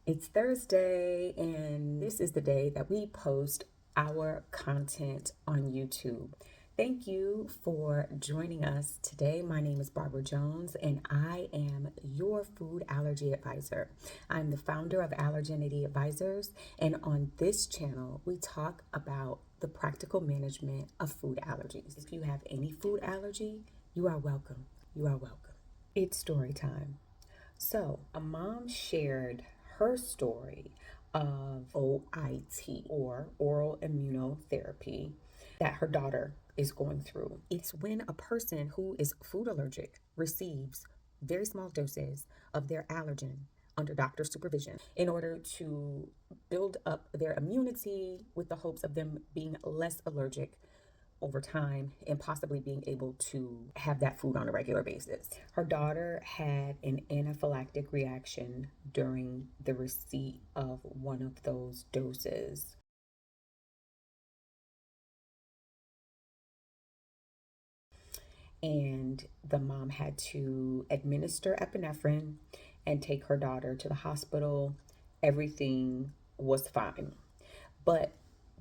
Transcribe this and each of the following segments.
It's Thursday, and this is the day that we post our content on YouTube. Thank you for joining us today. My name is Barbara Jones, and I am your food allergy advisor. I'm the founder of Allergenity Advisors, and on this channel, we talk about the practical management of food allergies. If you have any food allergy, you are welcome. You are welcome. It's story time. So, a mom shared her story of OIT, or oral immunotherapy, that her daughter is going through. It's when a person who is food allergic receives very small doses of their allergen under doctor supervision in order to build up their immunity with the hopes of them being less allergic over time and possibly being able to have that food on a regular basis. Her daughter had an anaphylactic reaction during the receipt of one of those doses. And the mom had to administer epinephrine and take her daughter to the hospital. Everything was fine. But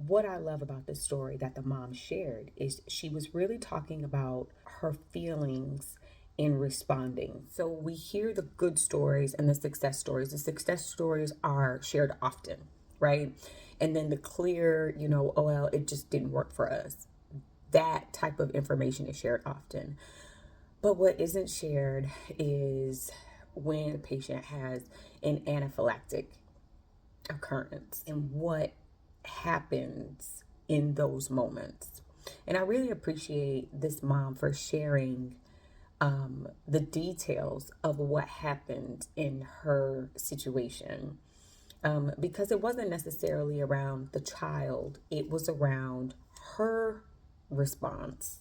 what I love about this story that the mom shared is she was really talking about her feelings in responding. So we hear the good stories and the success stories. The success stories are shared often, right? And then the clear, oh, well, it just didn't work for us. That type of information is shared often. But what isn't shared is when a patient has an anaphylactic occurrence and what happens in those moments. And I really appreciate this mom for sharing the details of what happened in her situation, because it wasn't necessarily around the child, it was around her response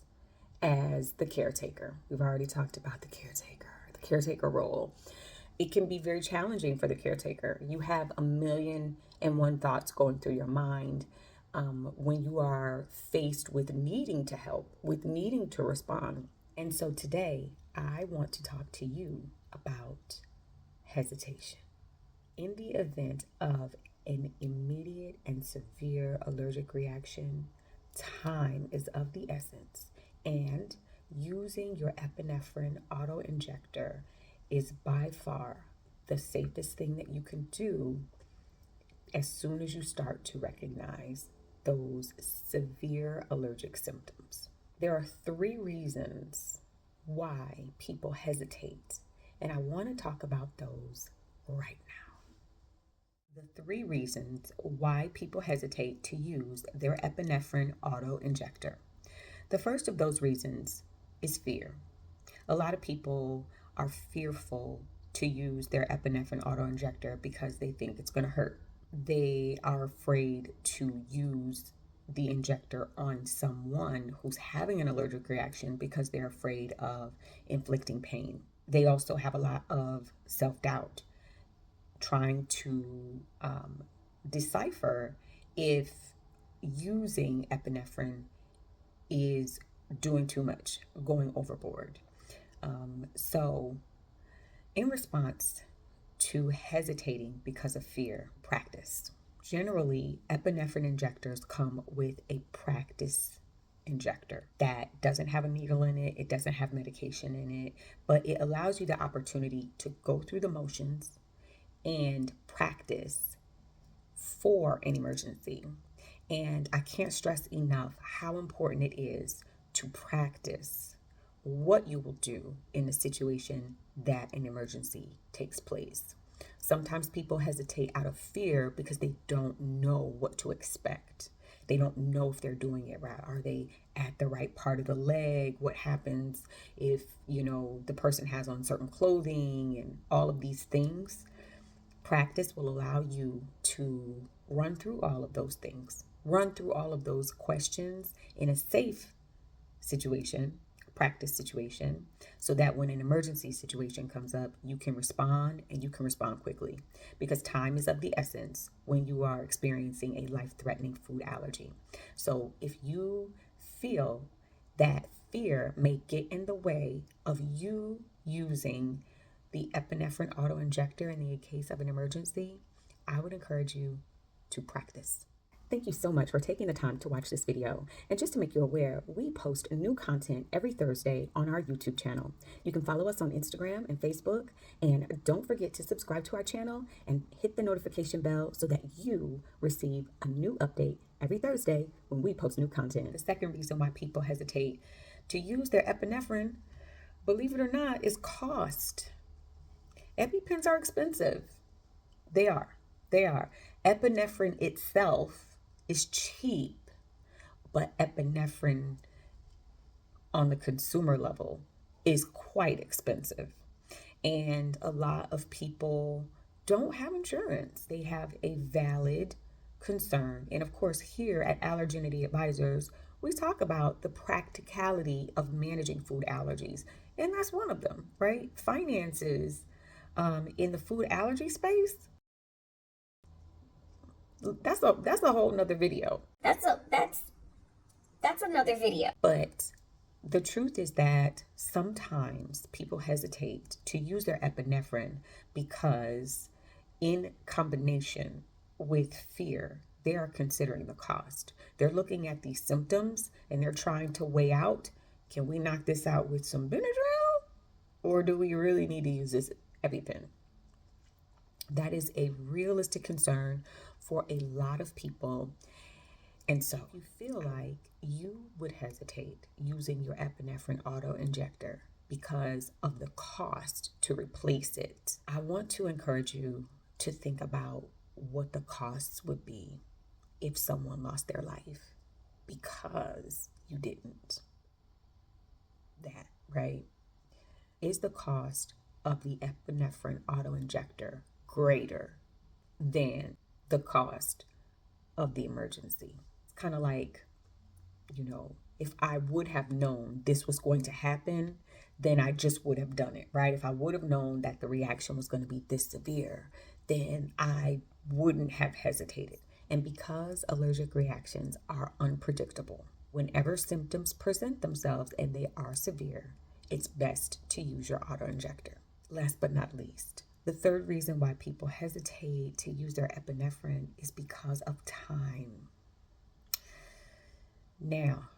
as the caretaker. We've already talked about the caretaker role. It can be very challenging for the caretaker. You have a million and one thoughts going through your mind when you are faced with needing to help, with needing to respond. And so today, I want to talk to you about hesitation. In the event of an immediate and severe allergic reaction, time is of the essence, and using your epinephrine auto injector is by far the safest thing that you can do as soon as you start to recognize those severe allergic symptoms. There are three reasons why people hesitate, and I want to talk about those right now. The three reasons why people hesitate to use their epinephrine auto injector. The first of those reasons is fear. A lot of people are fearful to use their epinephrine auto injector because they think it's going to hurt. They are afraid to use the injector on someone who's having an allergic reaction because they're afraid of inflicting pain. They also have a lot of self doubt, trying to decipher if using epinephrine is doing too much, going overboard. So, in response to hesitating because of fear, practice. Generally, epinephrine injectors come with a practice injector that doesn't have a needle in it, it doesn't have medication in it, but it allows you the opportunity to go through the motions and practice for an emergency. And I can't stress enough how important it is to practice what you will do in a situation that an emergency takes place. Sometimes people hesitate out of fear because they don't know what to expect. They don't know if they're doing it right. Are they at the right part of the leg? What happens if, the person has on certain clothing and all of these things? Practice will allow you to run through all of those things, run through all of those questions in a safe situation, practice situation, so that when an emergency situation comes up, you can respond and you can respond quickly, because time is of the essence when you are experiencing a life-threatening food allergy. So if you feel that fear may get in the way of you using the epinephrine auto injector in the case of an emergency, I would encourage you to practice. Thank you so much for taking the time to watch this video. And just to make you aware, we post new content every Thursday on our YouTube channel. You can follow us on Instagram and Facebook. And don't forget to subscribe to our channel and hit the notification bell so that you receive a new update every Thursday when we post new content. The second reason why people hesitate to use their epinephrine, believe it or not, is cost. EpiPens are expensive. They are. They are. Epinephrine itself is cheap, but epinephrine on the consumer level is quite expensive. And a lot of people don't have insurance. They have a valid concern. And of course, here at Allergenity Advisors, we talk about the practicality of managing food allergies. And that's one of them, right? Finances in the food allergy space. That's a whole nother video. That's another video. But the truth is that sometimes people hesitate to use their epinephrine because in combination with fear, they are considering the cost. They're looking at these symptoms and they're trying to weigh out, can we knock this out with some Benadryl? Or do we really need to use this EpiPen? That is a realistic concern for a lot of people. And so you feel like you would hesitate using your epinephrine auto injector because of the cost to replace it. I want to encourage you to think about what the costs would be if someone lost their life because you didn't. That, right? Is the cost of the epinephrine auto injector greater than the cost of the emergency? It's kind of like, if I would have known this was going to happen, then I just would have done it, right? If I would have known that the reaction was going to be this severe, then I wouldn't have hesitated. And because allergic reactions are unpredictable, whenever symptoms present themselves and they are severe, it's best to use your auto injector. Last but not least, the third reason why people hesitate to use their epinephrine is because of time. Now,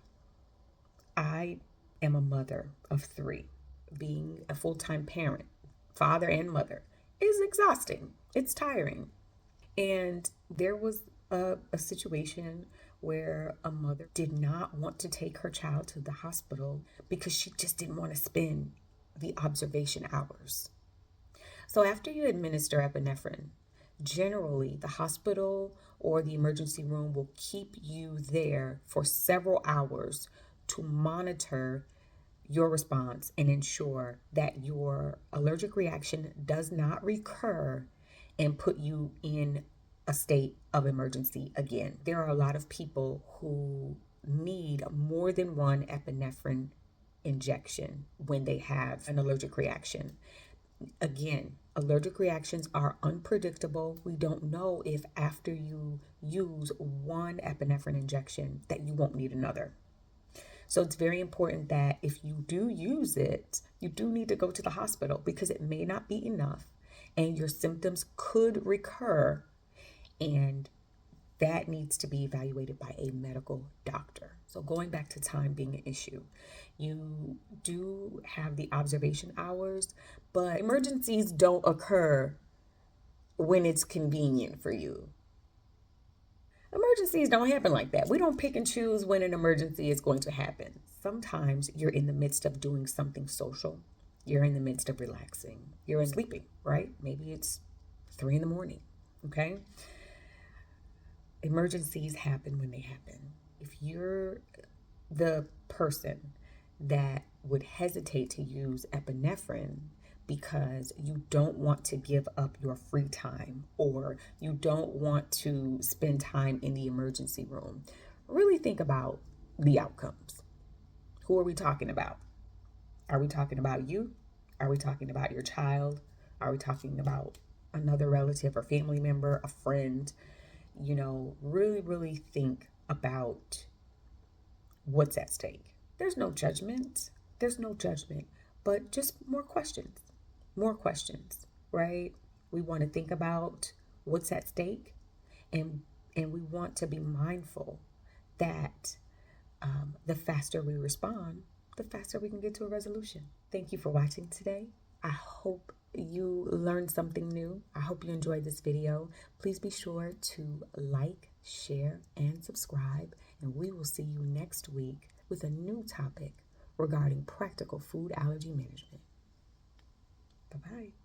I am a mother of 3. Being a full-time parent, father and mother, is exhausting. It's tiring. And there was a situation where a mother did not want to take her child to the hospital because she just didn't want to spend the observation hours. So after you administer epinephrine, generally the hospital or the emergency room will keep you there for several hours to monitor your response and ensure that your allergic reaction does not recur and put you in a state of emergency again. There are a lot of people who need more than one epinephrine injection when they have an allergic reaction. Again, allergic reactions are unpredictable. We don't know if after you use one epinephrine injection that you won't need another. So it's very important that if you do use it, you do need to go to the hospital because it may not be enough and your symptoms could recur, and that needs to be evaluated by a medical doctor. So going back to time being an issue, you do have the observation hours, but emergencies don't occur when it's convenient for you. Emergencies don't happen like that. We don't pick and choose when an emergency is going to happen. Sometimes you're in the midst of doing something social. You're in the midst of relaxing. You're in sleeping, right? Maybe it's 3 a.m, okay? Emergencies happen when they happen. If you're the person that would hesitate to use epinephrine because you don't want to give up your free time or you don't want to spend time in the emergency room, really think about the outcomes. Who are we talking about? Are we talking about you? Are we talking about your child? Are we talking about another relative or family member, a friend? Really think about what's at stake. There's no judgment. But just more questions, right? We want to think about what's at stake, and we want to be mindful that the faster we respond, the faster we can get to a resolution. Thank you for watching today. I hope you learned something new. I hope you enjoyed this video. Please be sure to like, share, and subscribe, and we will see you next week with a new topic regarding practical food allergy management. Bye-bye.